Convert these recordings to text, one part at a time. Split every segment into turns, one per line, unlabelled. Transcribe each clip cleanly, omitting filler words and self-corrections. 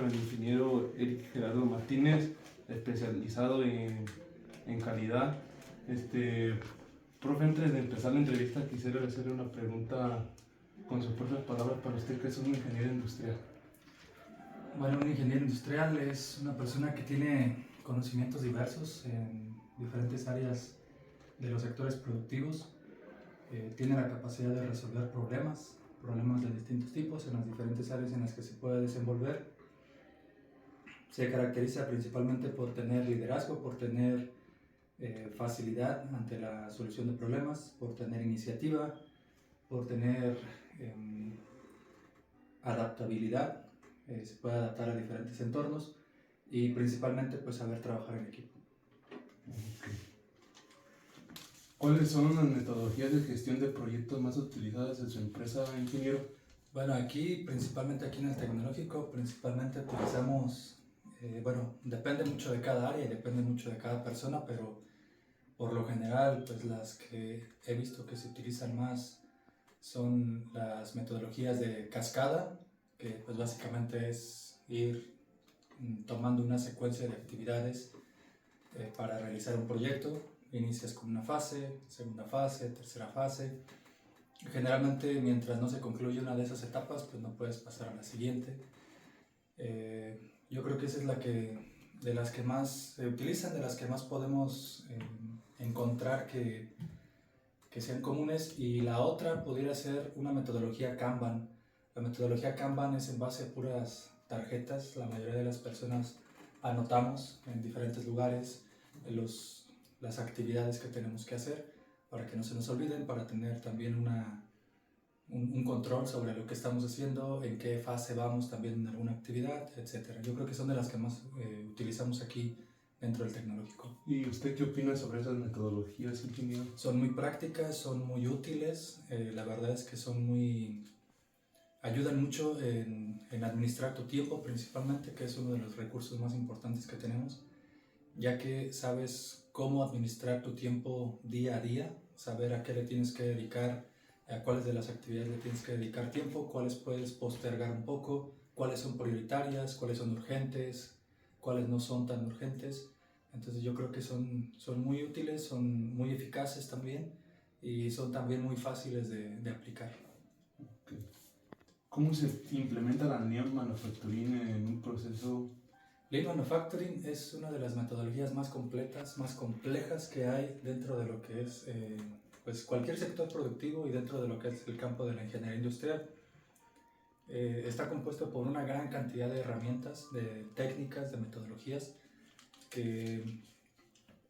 con el ingeniero Eric Gerardo Martínez, especializado en calidad. Profe, antes de empezar la entrevista quisiera hacerle una pregunta con sus propias palabras para usted, que es un ingeniero industrial.
Bueno, un ingeniero industrial es una persona que tiene conocimientos diversos en diferentes áreas de los sectores productivos. Tiene la capacidad de resolver problemas de distintos tipos en las diferentes áreas en las que se puede desenvolver. Se caracteriza principalmente por tener liderazgo, por tener facilidad ante la solución de problemas, por tener iniciativa, por tener adaptabilidad. Se puede adaptar a diferentes entornos y principalmente pues saber trabajar en equipo.
¿Cuáles son las metodologías de gestión de proyectos más utilizadas en su empresa, ingeniero?
Bueno, principalmente aquí en el tecnológico, principalmente utilizamos, depende mucho de cada área y depende mucho de cada persona, pero por lo general pues las que he visto que se utilizan más son las metodologías de cascada, que pues básicamente es ir tomando una secuencia de actividades para realizar un proyecto. Inicias con una fase, segunda fase, tercera fase. Generalmente mientras no se concluye una de esas etapas pues no puedes pasar a la siguiente. Yo creo que esa es de las que más se utilizan, de las que más podemos encontrar que sean comunes, y la otra pudiera ser una metodología Kanban. La metodología Kanban es en base a puras tarjetas. La mayoría de las personas anotamos en diferentes lugares las actividades que tenemos que hacer para que no se nos olviden, para tener también un control sobre lo que estamos haciendo, en qué fase vamos también en alguna actividad, etc. Yo creo que son de las que más utilizamos aquí dentro del tecnológico.
¿Y usted qué opina sobre esas metodologías, ingeniero?
Son muy prácticas, son muy útiles, la verdad es que ayudan mucho en administrar tu tiempo principalmente, que es uno de los recursos más importantes que tenemos, ya que sabes cómo administrar tu tiempo día a día, saber a qué le tienes que dedicar, a cuáles de las actividades le tienes que dedicar tiempo, cuáles puedes postergar un poco, cuáles son prioritarias, cuáles son urgentes, cuáles no son tan urgentes. Entonces yo creo que son muy útiles, son muy eficaces también y son también muy fáciles de aplicar.
Okay. ¿Cómo se implementa la Lean Manufacturing en un proceso?
Lean Manufacturing es una de las metodologías más completas, más complejas que hay dentro de lo que es pues cualquier sector productivo y dentro de lo que es el campo de la ingeniería industrial. Está compuesto por una gran cantidad de herramientas, de técnicas, de metodologías que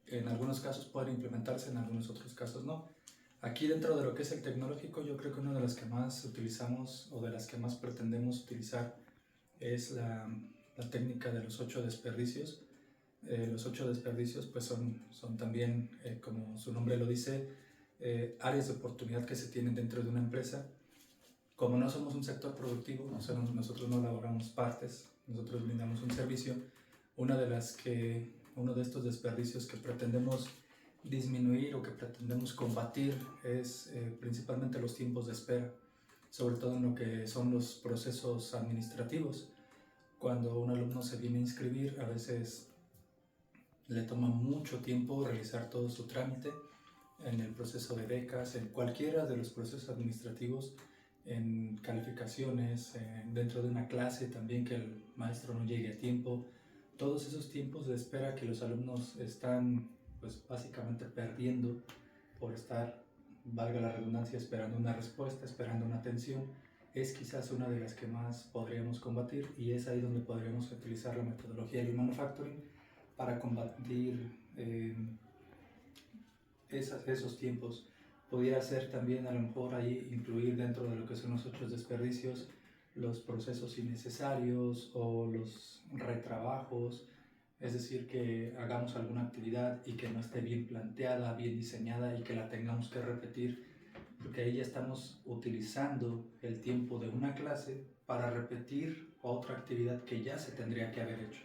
en algunos casos pueden implementarse, en algunos otros casos no. Aquí dentro de lo que es el tecnológico, yo creo que una de las que más utilizamos o de las que más pretendemos utilizar es la técnica de los 8 desperdicios. Los 8 desperdicios pues son también, como su nombre lo dice, áreas de oportunidad que se tienen dentro de una empresa. Como no somos un sector productivo, nosotros no elaboramos partes, nosotros brindamos un servicio. Uno de estos desperdicios que pretendemos disminuir o que pretendemos combatir es principalmente los tiempos de espera, sobre todo en lo que son los procesos administrativos. Cuando un alumno se viene a inscribir, a veces le toma mucho tiempo realizar todo su trámite en el proceso de becas, en cualquiera de los procesos administrativos, en calificaciones, dentro de una clase también, que el maestro no llegue a tiempo. Todos esos tiempos de espera que los alumnos están pues básicamente perdiendo por estar, valga la redundancia, esperando una respuesta, esperando una atención, es quizás una de las que más podríamos combatir, y es ahí donde podríamos utilizar la metodología Lean Manufacturing para combatir esos tiempos. Pudiera ser también a lo mejor ahí incluir dentro de lo que son los 8 desperdicios los procesos innecesarios o los retrabajos, es decir, que hagamos alguna actividad y que no esté bien planteada, bien diseñada y que la tengamos que repetir, porque ahí ya estamos utilizando el tiempo de una clase para repetir otra actividad que ya se tendría que haber hecho.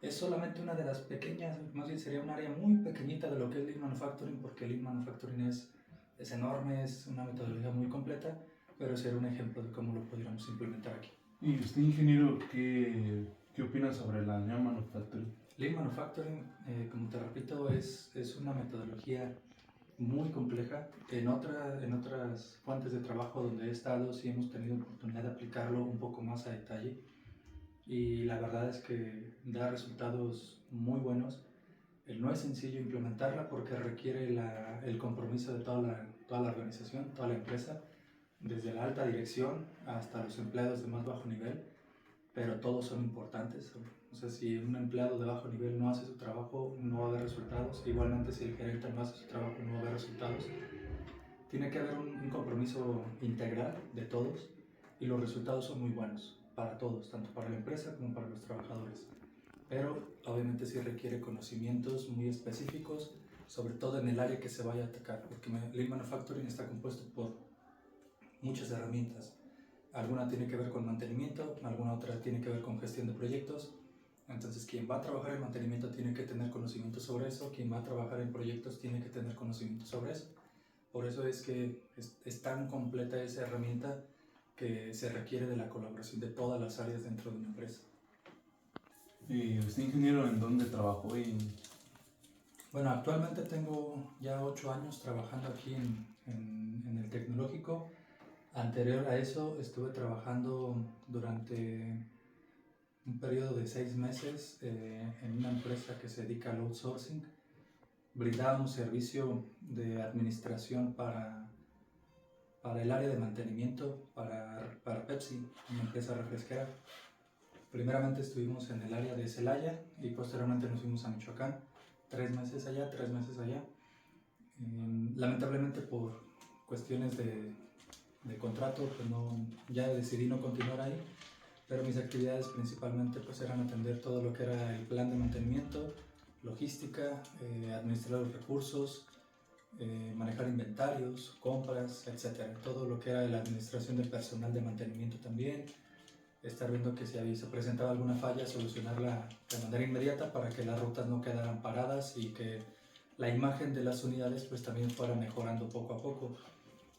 Es solamente una de las pequeñas, más bien sería un área muy pequeñita de lo que es Lean Manufacturing, porque Lean Manufacturing es enorme, es una metodología muy completa, pero sería un ejemplo de cómo lo pudiéramos implementar aquí.
Y usted, ingeniero, ¿qué opina sobre la Lean Manufacturing?
Lean Manufacturing, como te repito, es una metodología muy compleja. En otras fuentes de trabajo donde he estado, sí hemos tenido oportunidad de aplicarlo un poco más a detalle. Y la verdad es que da resultados muy buenos. No es sencillo implementarla porque requiere el compromiso de toda la organización, toda la empresa, desde la alta dirección hasta los empleados de más bajo nivel, pero todos son importantes. O sea, si un empleado de bajo nivel no hace su trabajo, no va a haber resultados. Igualmente, si el gerente no hace su trabajo, no va a haber resultados. Tiene que haber un compromiso integral de todos y los resultados son muy buenos para todos, tanto para la empresa como para los trabajadores. Pero obviamente sí requiere conocimientos muy específicos, sobre todo en el área que se vaya a atacar, porque Lean Manufacturing está compuesto por muchas herramientas. Alguna tiene que ver con mantenimiento, alguna otra tiene que ver con gestión de proyectos. Entonces, quien va a trabajar en mantenimiento tiene que tener conocimiento sobre eso, quien va a trabajar en proyectos tiene que tener conocimiento sobre eso. Por eso es que es tan completa esa herramienta que se requiere de la colaboración de todas las áreas dentro de una empresa.
¿Y usted, ingeniero, en dónde trabajó?
Bueno, actualmente tengo ya 8 años trabajando aquí en el tecnológico. Anterior a eso estuve trabajando durante un periodo de 6 meses en una empresa que se dedica al outsourcing. Brindábamos servicio de administración para el área de mantenimiento para Pepsi, una empresa refresquera. Primeramente estuvimos en el área de Celaya y posteriormente nos fuimos a Michoacán. 3 meses allá, 3 meses allá. Lamentablemente por cuestiones de contrato, pues ya decidí no continuar ahí, pero mis actividades principalmente pues eran atender todo lo que era el plan de mantenimiento, logística, administrar los recursos, manejar inventarios, compras, etcétera. Todo lo que era la administración del personal de mantenimiento también, estar viendo que si se presentaba alguna falla, solucionarla de manera inmediata para que las rutas no quedaran paradas y que la imagen de las unidades pues también fuera mejorando poco a poco.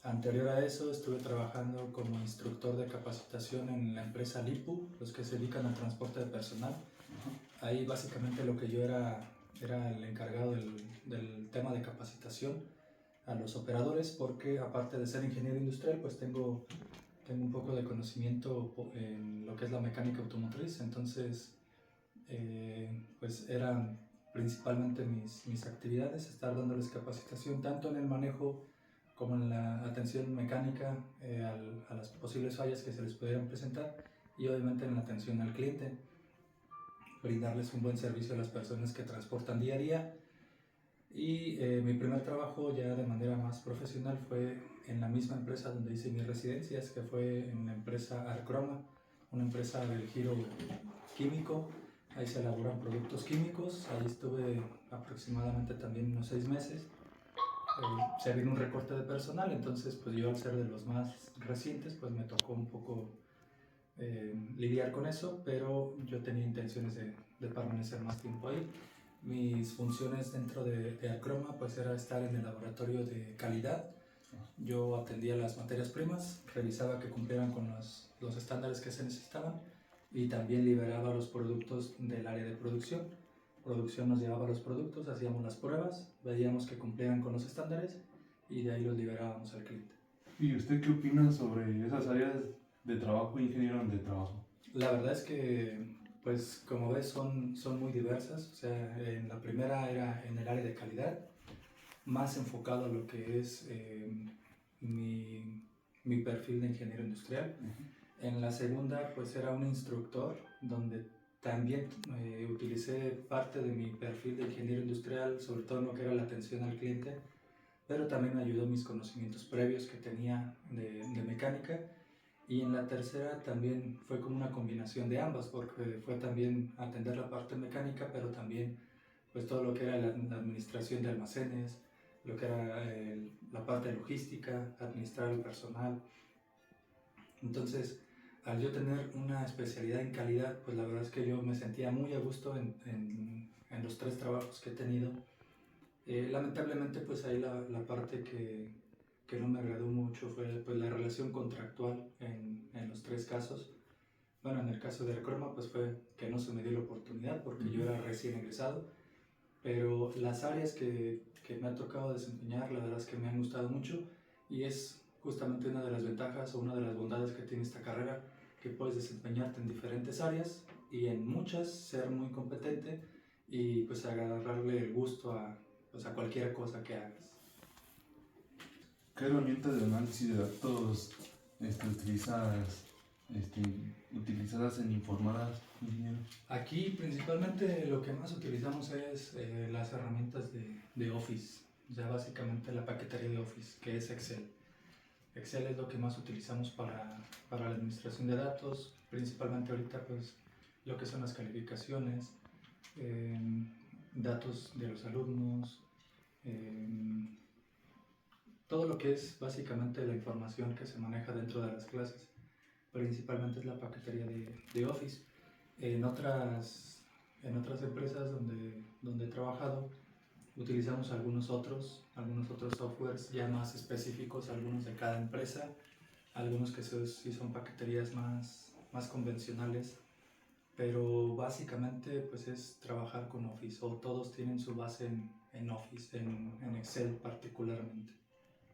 Anterior a eso estuve trabajando como instructor de capacitación en la empresa Lipu, los que se dedican al transporte de personal. Ahí básicamente lo que yo era el encargado del tema de capacitación a los operadores, porque aparte de ser ingeniero industrial pues tengo un poco de conocimiento en lo que es la mecánica automotriz. Entonces pues eran principalmente mis actividades, estar dándoles capacitación tanto en el manejo como en la atención mecánica a las posibles fallas que se les pudieran presentar, y obviamente en la atención al cliente, brindarles un buen servicio a las personas que transportan día a día. Y mi primer trabajo ya de manera más profesional fue en la misma empresa donde hice mis residencias, que fue en la empresa Arcroma, una empresa del giro químico. Ahí se elaboran productos químicos. Ahí estuve aproximadamente también unos 6 meses. Se vino un recorte de personal, entonces pues yo, al ser de los más recientes, pues me tocó un poco lidiar con eso, pero yo tenía intenciones de permanecer más tiempo ahí. Mis funciones dentro de Arcroma pues era estar en el laboratorio de calidad. Yo atendía las materias primas, revisaba que cumplieran con los estándares que se necesitaban, y también liberaba los productos del área de producción. Producción nos llevaba los productos, hacíamos las pruebas, veíamos que cumplieran con los estándares y de ahí los liberábamos al cliente.
¿Y usted qué opina sobre esas áreas de trabajo, ingeniero de trabajo?
La verdad es que, pues como ves, son muy diversas. O sea, en la primera era en el área de calidad, más enfocado a lo que es mi perfil de ingeniero industrial. En la segunda pues era un instructor, donde también utilicé parte de mi perfil de ingeniero industrial, sobre todo en lo que era la atención al cliente, pero también me ayudó mis conocimientos previos que tenía de mecánica. Y en la tercera también fue como una combinación de ambas, porque fue también atender la parte mecánica, pero también pues todo lo que era la administración de almacenes, lo que era la parte logística, administrar el personal. Entonces, al yo tener una especialidad en calidad, pues la verdad es que yo me sentía muy a gusto en los 3 trabajos que he tenido. Lamentablemente, pues ahí la parte que no me agradó mucho fue pues la relación contractual en los 3 casos. Bueno, en el caso de Recroma, pues fue que no se me dio la oportunidad porque yo era recién egresado, pero las áreas que me ha tocado desempeñar, la verdad es que me han gustado mucho y es justamente una de las ventajas o una de las bondades que tiene esta carrera, que puedes desempeñarte en diferentes áreas y en muchas ser muy competente y pues agarrarle el gusto a, pues, a cualquier cosa que hagas.
¿Qué herramientas de análisis de datos utilizas, este, utilizadas en Informadas, ingeniero?
Aquí principalmente lo que más utilizamos es las herramientas de Office, ya básicamente la paquetería de Office, que es Excel. Excel es lo que más utilizamos para la administración de datos, principalmente ahorita pues lo que son las calificaciones, datos de los alumnos, todo lo que es básicamente la información que se maneja dentro de las clases, principalmente es la paquetería de Office. En otras empresas donde he trabajado, utilizamos algunos otros softwares ya más específicos, algunos de cada empresa, algunos que sí son paqueterías más convencionales, pero básicamente pues es trabajar con Office, o todos tienen su base en Office, en Excel particularmente,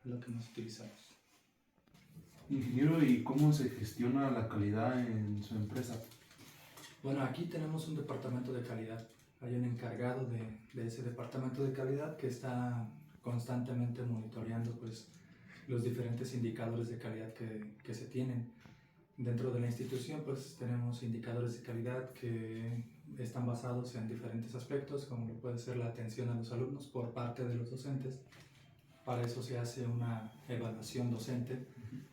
es lo que más utilizamos.
Ingeniero, ¿y cómo se gestiona la calidad en su empresa?
Bueno, aquí tenemos un departamento de calidad. Hay un encargado de ese departamento de calidad que está constantemente monitoreando pues, los diferentes indicadores de calidad que se tienen. Dentro de la institución pues, tenemos indicadores de calidad que están basados en diferentes aspectos, como lo puede ser la atención a los alumnos por parte de los docentes. Para eso se hace una evaluación docente,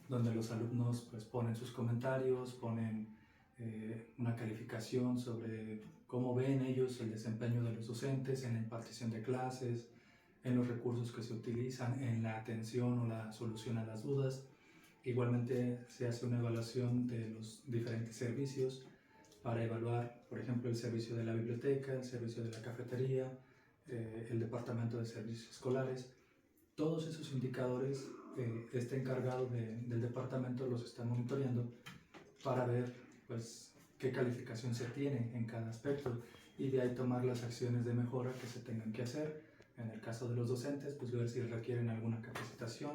donde los alumnos pues, ponen sus comentarios, ponen una calificación sobre cómo ven ellos el desempeño de los docentes en la impartición de clases, en los recursos que se utilizan, en la atención o la solución a las dudas. Igualmente se hace una evaluación de los diferentes servicios para evaluar, por ejemplo, el servicio de la biblioteca, el servicio de la cafetería, el departamento de servicios escolares. Todos esos indicadores, este encargado del departamento los está monitoreando para ver pues, qué calificación se tiene en cada aspecto y de ahí tomar las acciones de mejora que se tengan que hacer. En el caso de los docentes, pues ver si requieren alguna capacitación.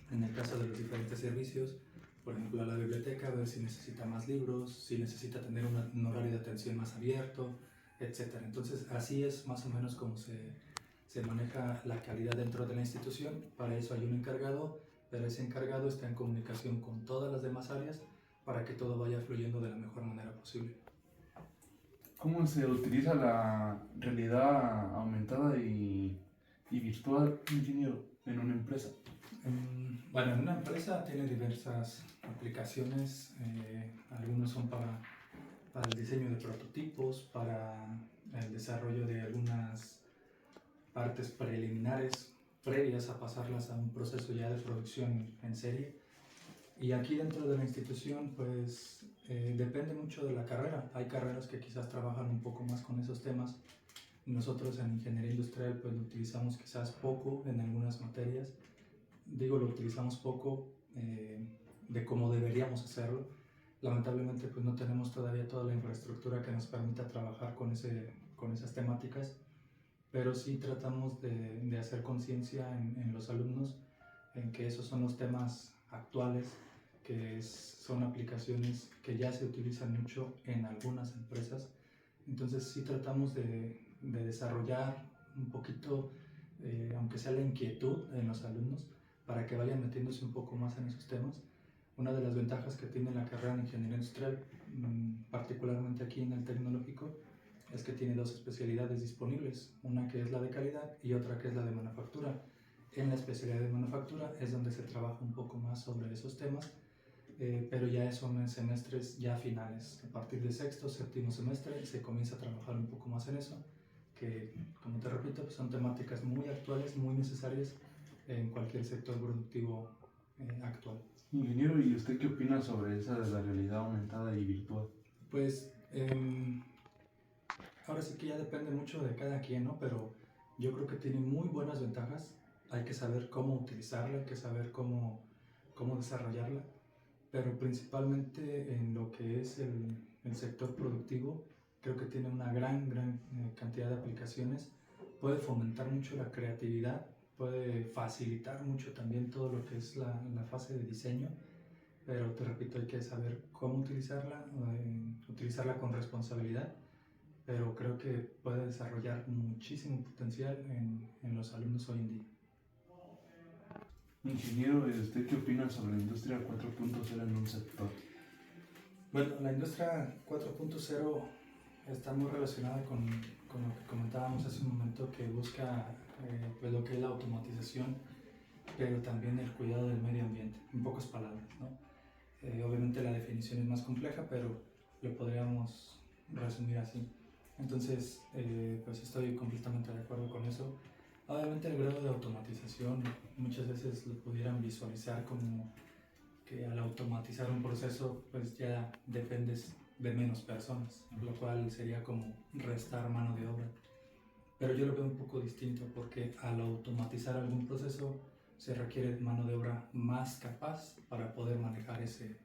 En el caso de los diferentes servicios, por ejemplo, la biblioteca, ver si necesita más libros, si necesita tener un horario de atención más abierto, etc. Entonces, así es más o menos como se maneja la calidad dentro de la institución. Para eso hay un encargado, pero ese encargado está en comunicación con todas las demás áreas para que todo vaya fluyendo de la mejor manera posible.
¿Cómo se utiliza la realidad aumentada y virtual, ingeniero, en una empresa?
Bueno, en una empresa tiene diversas aplicaciones, algunos son para el diseño de prototipos, para el desarrollo de algunas partes preliminares previas a pasarlas a un proceso ya de producción en serie. Y aquí dentro de la institución pues depende mucho de la carrera. Hay carreras que quizás trabajan un poco más con esos temas. Nosotros en ingeniería industrial pues lo utilizamos quizás poco en algunas materias. Digo, lo utilizamos poco de cómo deberíamos hacerlo. Lamentablemente pues no tenemos todavía toda la infraestructura que nos permita trabajar con esas temáticas, pero sí tratamos de hacer conciencia en los alumnos en que esos son los temas actuales, que son aplicaciones que ya se utilizan mucho en algunas empresas. Entonces sí tratamos de desarrollar un poquito, aunque sea la inquietud en los alumnos, para que vayan metiéndose un poco más en esos temas. Una de las ventajas que tiene la carrera de Ingeniería Industrial, particularmente aquí en el Tecnológico, es que tiene dos especialidades disponibles, una que es la de calidad y otra que es la de manufactura. En la especialidad de manufactura es donde se trabaja un poco más sobre esos temas, pero ya son en semestres ya finales. A partir de sexto, séptimo semestre se comienza a trabajar un poco más en eso, que como te repito, pues son temáticas muy actuales, muy necesarias en cualquier sector productivo actual.
Ingeniero, ¿y usted qué opina sobre esa de la realidad aumentada y virtual?
Pues ahora sí que ya depende mucho de cada quien, ¿no? Pero yo creo que tiene muy buenas ventajas. Hay que saber cómo utilizarla, hay que saber cómo desarrollarla. pero principalmente en lo que es el sector productivo, creo que tiene una gran cantidad de aplicaciones. Puede fomentar mucho la creatividad, puede facilitar mucho también todo lo que es la fase de diseño, pero te repito, hay que saber cómo utilizarla con responsabilidad, pero creo que puede desarrollar muchísimo potencial en los alumnos hoy en día.
Ingeniero, ¿usted qué opina sobre la industria 4.0 en un sector?
Bueno, la industria 4.0 está muy relacionada con lo que comentábamos hace un momento, que busca pues lo que es la automatización, pero también el cuidado del medio ambiente, en pocas palabras, ¿no? Obviamente la definición es más compleja, pero lo podríamos resumir así. Entonces, pues estoy completamente de acuerdo con eso. Obviamente el grado de automatización muchas veces lo pudieran visualizar como que al automatizar un proceso pues ya dependes de menos personas, lo cual sería como restar mano de obra. Pero yo lo veo un poco distinto, porque al automatizar algún proceso se requiere mano de obra más capaz para poder manejar ese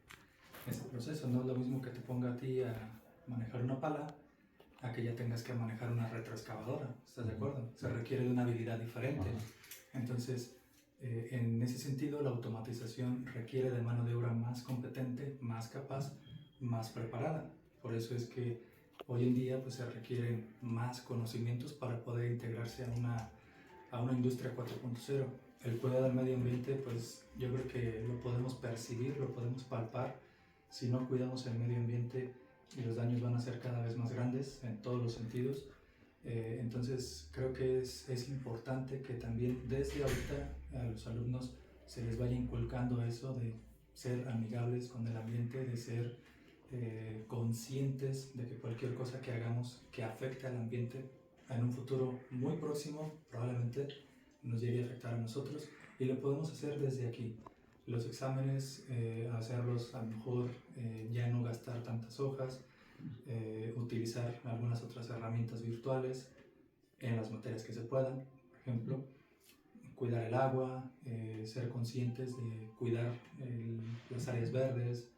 proceso. No es lo mismo que te ponga a ti a manejar una pala a que ya tengas que manejar una retroexcavadora, ¿estás de acuerdo? Se requiere de una habilidad diferente. Entonces, en ese sentido, la automatización requiere de mano de obra más competente, más capaz, más preparada. Por eso es que hoy en día pues, se requieren más conocimientos para poder integrarse a una industria 4.0. El cuidado del medio ambiente, pues yo creo que lo podemos percibir, lo podemos palpar. Si no cuidamos el medio ambiente, los daños van a ser cada vez más grandes en todos los sentidos. Entonces creo que es importante que también desde ahorita a los alumnos se les vaya inculcando eso de ser amigables con el ambiente, de ser conscientes de que cualquier cosa que hagamos que afecte al ambiente en un futuro muy próximo probablemente nos llegue a afectar a nosotros, y lo podemos hacer desde aquí. Los exámenes, hacerlos a lo mejor ya no gastar tantas hojas, utilizar algunas otras herramientas virtuales en las materias que se puedan, por ejemplo, cuidar el agua, ser conscientes de cuidar las áreas verdes,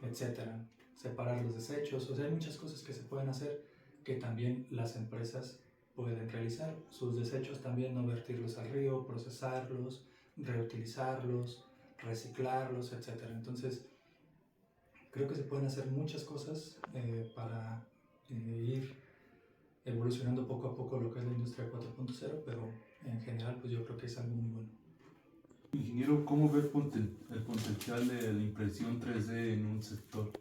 etcétera, separar los desechos. O sea, hay muchas cosas que se pueden hacer que también las empresas pueden realizar. Sus desechos también no vertirlos al río, procesarlos, reutilizarlos, reciclarlos, etcétera. Entonces, creo que se pueden hacer muchas cosas para ir evolucionando poco a poco lo que es la industria 4.0, pero en general pues yo creo que es algo muy bueno.
Ingeniero, ¿cómo ve el potencial de la impresión 3D en un sector?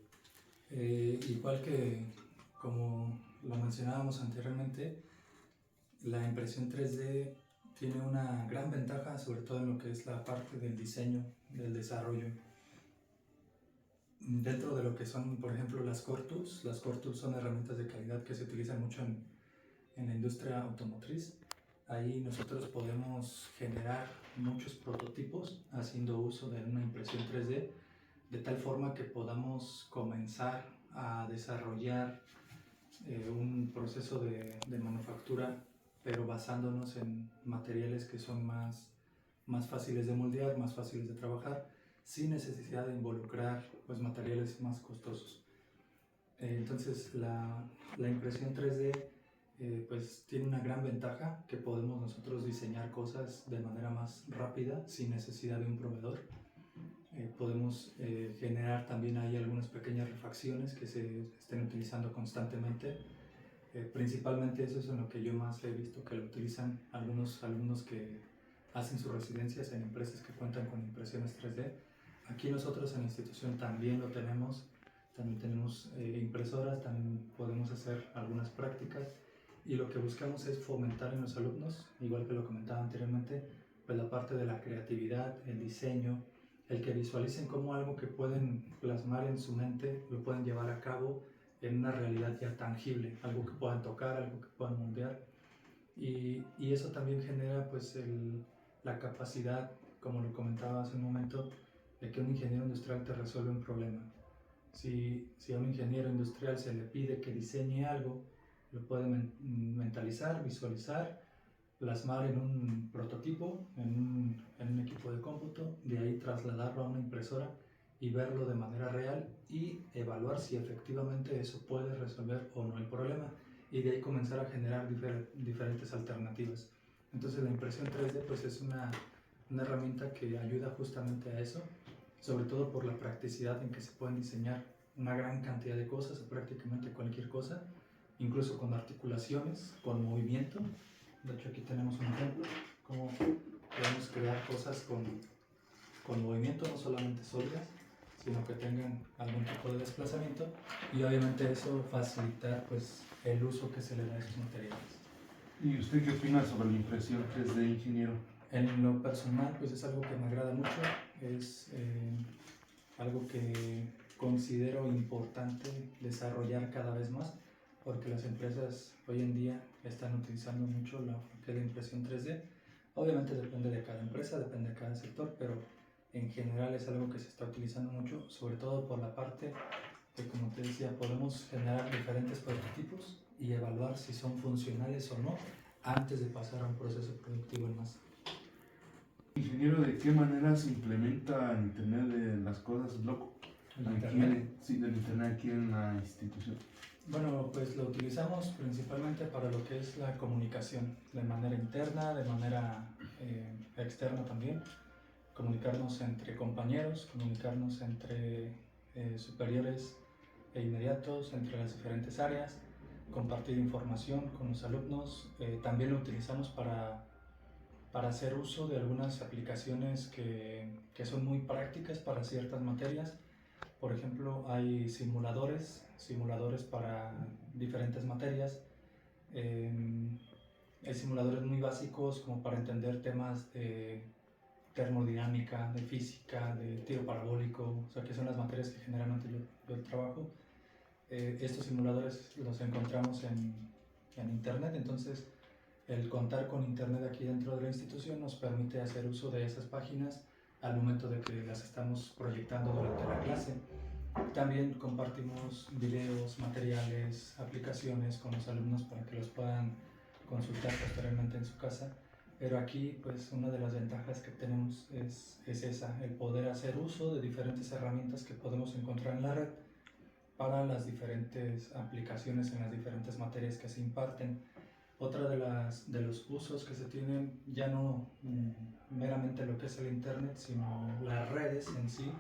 Igual que como lo mencionábamos anteriormente, la impresión 3D tiene una gran ventaja, sobre todo en lo que es la parte del diseño, del desarrollo. Dentro de lo que son, por ejemplo, las Core Tools son herramientas de calidad que se utilizan mucho en la industria automotriz. Ahí nosotros podemos generar muchos prototipos haciendo uso de una impresión 3D, de tal forma que podamos comenzar a desarrollar un proceso de manufactura, pero basándonos en materiales que son más fáciles de moldear, más fáciles de trabajar, sin necesidad de involucrar pues, materiales más costosos. Entonces la impresión 3D pues tiene una gran ventaja, que podemos nosotros diseñar cosas de manera más rápida sin necesidad de un proveedor. Podemos generar también ahí algunas pequeñas refacciones que se estén utilizando constantemente. Principalmente eso es en lo que yo más he visto que lo utilizan algunos alumnos que hacen sus residencias en empresas que cuentan con impresiones 3D. Aquí nosotros en la institución también lo tenemos. También tenemos impresoras, también podemos hacer algunas prácticas, y lo que buscamos es fomentar en los alumnos, igual que lo comentaba anteriormente, pues la parte de la creatividad, el diseño, el que visualicen como algo que pueden plasmar en su mente, lo pueden llevar a cabo en una realidad ya tangible, algo que puedan tocar, algo que puedan moldear, y eso también genera pues la capacidad, como lo comentaba hace un momento, de que un ingeniero industrial te resuelve un problema. Si a un ingeniero industrial se le pide que diseñe algo, lo puede mentalizar, visualizar, plasmar en un prototipo, en un equipo de cómputo, de ahí trasladarlo a una impresora y verlo de manera real y evaluar si efectivamente eso puede resolver o no el problema, y de ahí comenzar a generar diferentes alternativas. Entonces la impresión 3D pues es una herramienta que ayuda justamente a eso, sobre todo por la practicidad en que se pueden diseñar una gran cantidad de cosas, o prácticamente cualquier cosa, incluso con articulaciones, con movimiento. De hecho aquí tenemos un ejemplo, cómo podemos crear cosas con movimiento, no solamente sólidas, sino que tengan algún tipo de desplazamiento, y obviamente eso facilitar pues el uso que se le da a estos materiales.
¿Y usted qué opina sobre la impresión 3D, ingeniero?
En lo personal pues es algo que me agrada mucho, es algo que considero importante desarrollar cada vez más, porque las empresas hoy en día están utilizando mucho lo que es la impresión 3D. Obviamente depende de cada empresa, depende de cada sector, pero en general es algo que se está utilizando mucho, sobre todo por la parte que, como te decía, podemos generar diferentes prototipos y evaluar si son funcionales o no antes de pasar a un proceso productivo en masa.
Ingeniero, ¿de qué manera se implementa el Internet de las cosas, loco? Sí, del Internet aquí en la institución.
Bueno, pues lo utilizamos principalmente para lo que es la comunicación, de manera interna, de manera externa también. Comunicarnos entre compañeros, comunicarnos entre superiores e inmediatos, entre las diferentes áreas, compartir información con los alumnos. También lo utilizamos para hacer uso de algunas aplicaciones que son muy prácticas para ciertas materias. Por ejemplo, hay simuladores para diferentes materias. Hay simuladores muy básicos como para entender temas de termodinámica, de física, de tiro parabólico, o sea, que son las materias que generalmente yo trabajo. Estos simuladores los encontramos en internet, entonces el contar con internet aquí dentro de la institución nos permite hacer uso de esas páginas al momento de que las estamos proyectando durante la clase. También compartimos videos, materiales, aplicaciones con los alumnos para que los puedan consultar posteriormente en su casa. Pero aquí pues una de las ventajas que tenemos es esa, el poder hacer uso de diferentes herramientas que podemos encontrar en la red para las diferentes aplicaciones en las diferentes materias que se imparten. Otra de los usos que se tienen, ya no meramente lo que es el internet, sino las redes en sí,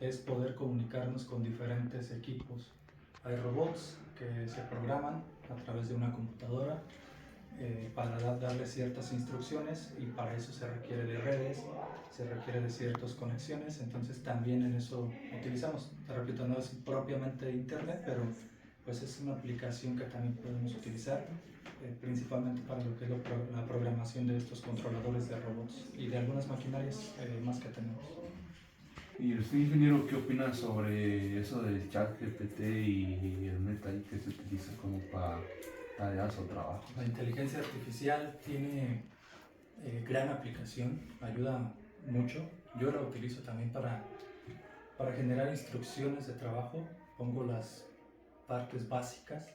es poder comunicarnos con diferentes equipos. Hay robots que se programan a través de una computadora para darles ciertas instrucciones, y para eso se requiere de redes, se requiere de ciertas conexiones, entonces también en eso utilizamos. Te repito, no es propiamente internet, pero pues es una aplicación que también podemos utilizar principalmente para lo que es la programación de estos controladores de robots y de algunas maquinarias más que tenemos.
¿Y usted, ingeniero, qué opina sobre eso del ChatGPT y el Meta que se utiliza como para tareas o trabajos?
La inteligencia artificial tiene gran aplicación, ayuda mucho. Yo la utilizo también para generar instrucciones de trabajo. Pongo las partes básicas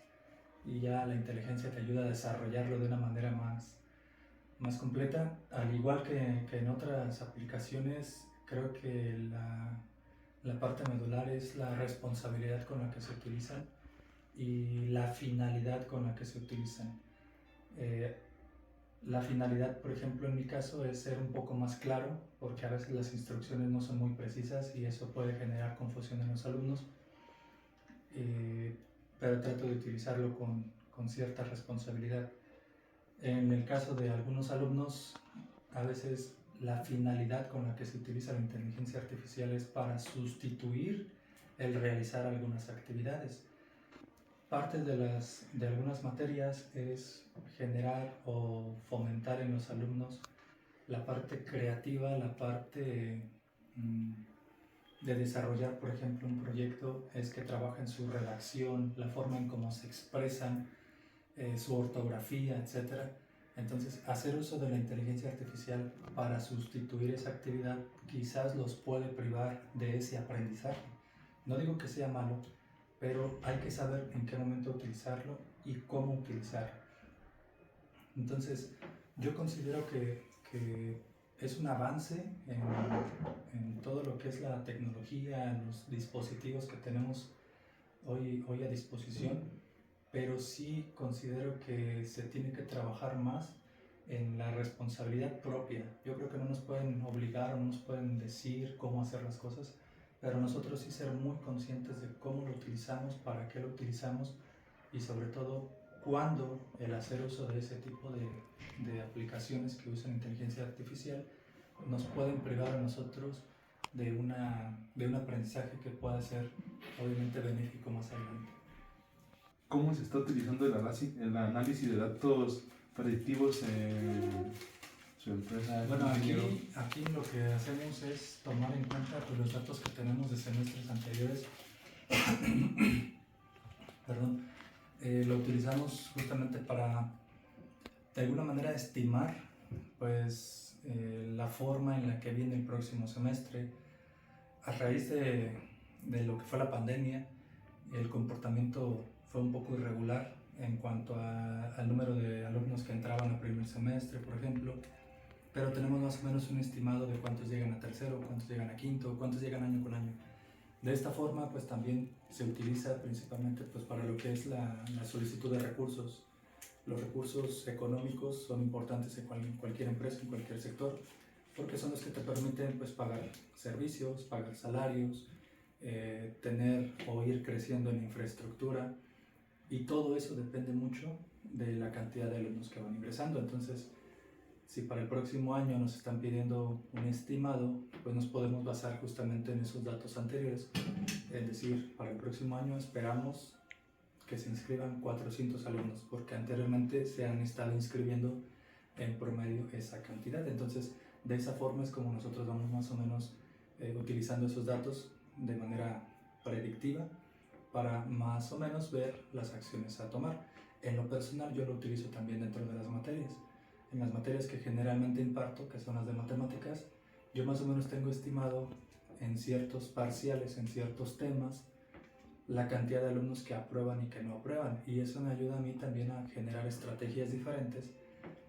y ya la inteligencia te ayuda a desarrollarlo de una manera más completa. Al igual que en otras aplicaciones, creo que la parte medular es la responsabilidad con la que se utilizan y la finalidad con la que se utilizan. La finalidad, por ejemplo, en mi caso es ser un poco más claro, porque a veces las instrucciones no son muy precisas y eso puede generar confusión en los alumnos, pero trato de utilizarlo con cierta responsabilidad. En el caso de algunos alumnos, a veces la finalidad con la que se utiliza la inteligencia artificial es para sustituir el realizar algunas actividades. Parte de algunas materias es generar o fomentar en los alumnos la parte creativa, la parte de desarrollar, por ejemplo, un proyecto, es que trabajen su redacción, la forma en cómo se expresan, su ortografía, etc. Entonces, hacer uso de la inteligencia artificial para sustituir esa actividad quizás los puede privar de ese aprendizaje. No digo que sea malo, pero hay que saber en qué momento utilizarlo y cómo utilizarlo. Entonces, yo considero que es un avance en todo lo que es la tecnología, en los dispositivos que tenemos hoy a disposición, pero sí considero que se tiene que trabajar más en la responsabilidad propia. Yo creo que no nos pueden obligar o no nos pueden decir cómo hacer las cosas, pero nosotros sí ser muy conscientes de cómo lo utilizamos, para qué lo utilizamos y sobre todo cuándo el hacer uso de ese tipo de aplicaciones que usan inteligencia artificial nos pueden privar a nosotros de un aprendizaje que pueda ser obviamente benéfico más adelante.
¿Cómo se está utilizando el análisis de datos predictivos en su empresa?
Bueno, aquí lo que hacemos es tomar en cuenta pues, los datos que tenemos de semestres anteriores. Perdón. Lo utilizamos justamente para de alguna manera estimar pues la forma en la que viene el próximo semestre. A raíz de lo que fue la pandemia, el comportamiento fue un poco irregular en cuanto al número de alumnos que entraban al primer semestre, por ejemplo, pero tenemos más o menos un estimado de cuántos llegan a tercero, cuántos llegan a quinto, cuántos llegan año con año. De esta forma, pues también se utiliza principalmente pues, para lo que es la solicitud de recursos. Los recursos económicos son importantes en cualquier empresa, en cualquier sector, porque son los que te permiten pues, pagar servicios, pagar salarios, tener o ir creciendo en infraestructura, y todo eso depende mucho de la cantidad de alumnos que van ingresando. Entonces, si para el próximo año nos están pidiendo un estimado, pues nos podemos basar justamente en esos datos anteriores. Es decir, para el próximo año esperamos que se inscriban 400 alumnos, porque anteriormente se han estado inscribiendo en promedio esa cantidad. Entonces, de esa forma es como nosotros vamos más o menos utilizando esos datos de manera predictiva para más o menos ver las acciones a tomar. En lo personal yo lo utilizo también dentro de las materias. En las materias que generalmente imparto, que son las de matemáticas, yo más o menos tengo estimado en ciertos parciales, en ciertos temas, la cantidad de alumnos que aprueban y que no aprueban, y eso me ayuda a mí también a generar estrategias diferentes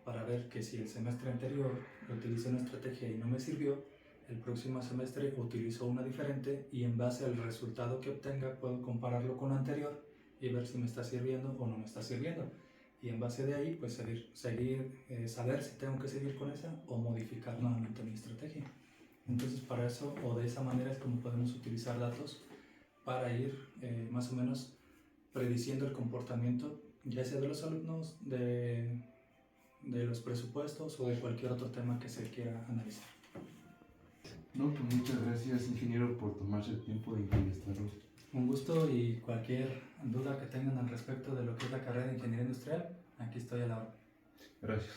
para ver que si el semestre anterior utilicé una estrategia y no me sirvió, el próximo semestre utilizo una diferente y en base al resultado que obtenga puedo compararlo con la anterior y ver si me está sirviendo o no me está sirviendo. Y en base de ahí, pues saber si tengo que seguir con esa o modificar nuevamente mi estrategia. Entonces, para eso o de esa manera es como podemos utilizar datos para ir más o menos prediciendo el comportamiento, ya sea de los alumnos, de los presupuestos o de cualquier otro tema que se quiera analizar.
No, pues muchas gracias, ingeniero, por tomarse el tiempo de contestarnos.
Un gusto, y cualquier duda que tengan al respecto de lo que es la carrera de Ingeniería Industrial, aquí estoy a la hora.
Gracias.